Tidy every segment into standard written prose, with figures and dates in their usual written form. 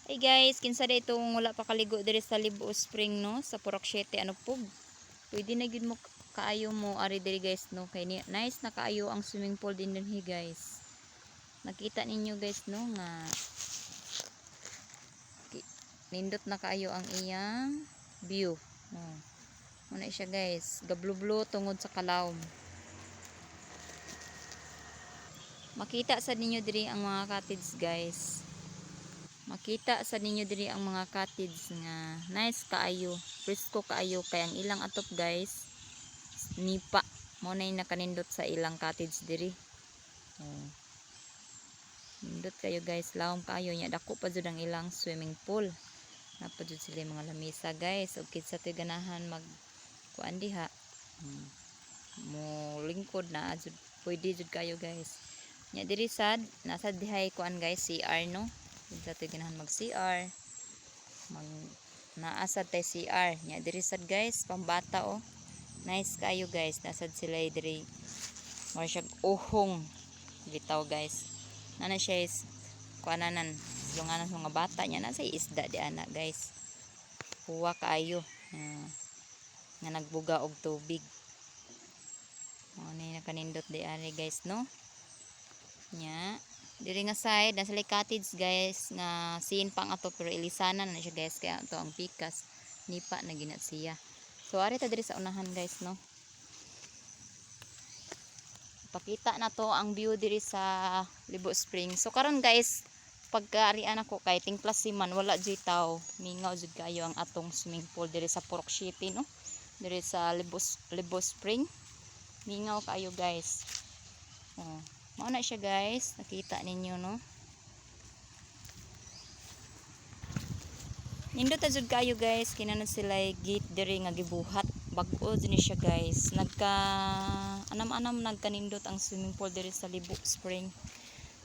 Hey guys, kinsa day itong wala pa kaligo diri sa Libo Spring no, sa Purok 7 ano pug. Pwede na gid mo kaayo mo ari diri guys no, kay nice na kaayo ang swimming pool din dinhi guys. Nakita ninyo guys no nga nindot na kaayo ang iyang view. Oh. Muna siya guys, gablublo tungod sa kalawom. Makita sa ninyo diri ang mga cottage guys. Makita sa ninyo diri ang mga cottage nga nice kaayo, presko kaayo kay ang ilang atop guys nipa mo na nakanindot sa ilang cottage diri. Oh. Nindot kayo guys, lawom kaayo nya dako pa jud ang ilang swimming pool. Napa jud sila mga lamisa guys, ug kitsa toy ganahan mag kuan diha. Mo lingkod na jud pwede jud kayo guys. Nya diri sad nasa dihay kuan guys CR no. Sa ito ganahan mag CR naasad tay CR nya diri sad guys pambata oh, nice kayo guys, nasad sila diri more siya uhong bitaw guys, nana siya is kuananan silunganan mga bata nya nasa isda di ana guys, huwa kaayo nga nagbuga og tubig mo ni nakanindot di ari guys no. Nya diri nga side nasa cottage guys nga siin pang ato pero ilisanan na siya guys kaya ato ang pikas nipa na ginat siya. So ari ta diri sa unahan guys no, pakita na to ang view diri sa Libo Spring. So karon guys pagkaarian ako kay tingklas man wala jud taw, mingaw jud kayo ang atong swimming pool diri sa Purok City no, diri sa Libo Spring mingaw kayo guys. Oh, mao na siya guys, nakita ninyo no. Nindot ta jud kayo guys, kinahanglan sila gate diri nga gibuhat. Bag-o din siya guys. Nagka anam-anam nagkanindot ang swimming pool diri sa Libo Spring.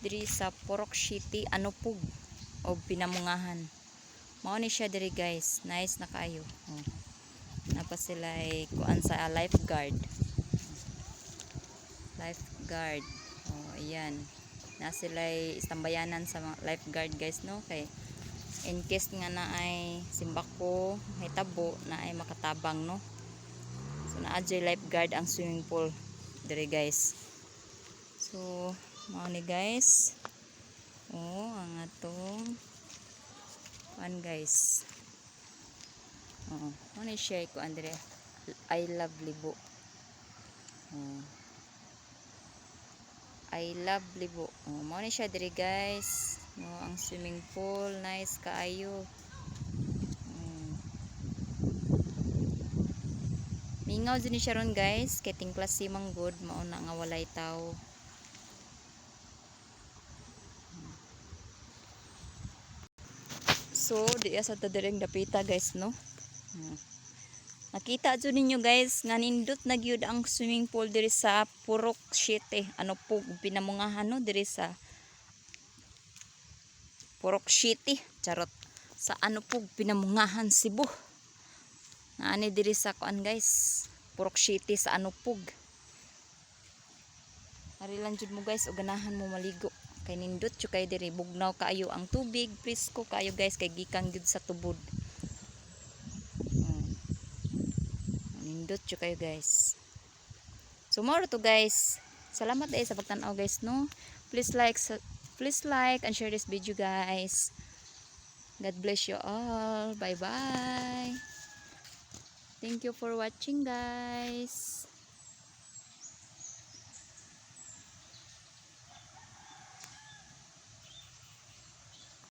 Diri sa Purok City ano pug o Pinamungahan. Mao ni siya diri guys. Nice na kayo. Oh. Napa sila kuan sa lifeguard. Lifeguard. Oh, ayan. Na sila istambayanan sa lifeguard guys no, kay in case nga na ay simbako may tabo na ay makatabang no. So naa jay lifeguard ang swimming pool diri guys. So mao ni guys, oh ang atong kuan guys, oh mao ni share ko andre I love Libo. Oh, I love Libo. Oh, mao ni siya diri guys. No, ang swimming pool nice kaayo. Mingaw din siya ron guys, kay tingklas si manggod mao na nga walay tao. So di sa tadireng dapita guys no. Nakita jud ninyo guys nga nindot na gyud ang swimming pool diri sa Purok 7 ano po Pinamungahan no, diri sa Purok City charot sa ano po Pinamungahan Cebu. Naani diri sa kuan guys Purok City sa ano pug. Ari lang jud mo guys o ganahan mo maligo kay nindot jud kay diri, bugnaw kaayo ang tubig, presko kaayo guys kay gikan gyud sa tubod. Nindot jud kayo guys. So more to guys. Salamat sa pagtan-aw guys no. Please like and share this video guys. God bless you all. Bye bye. Thank you for watching guys.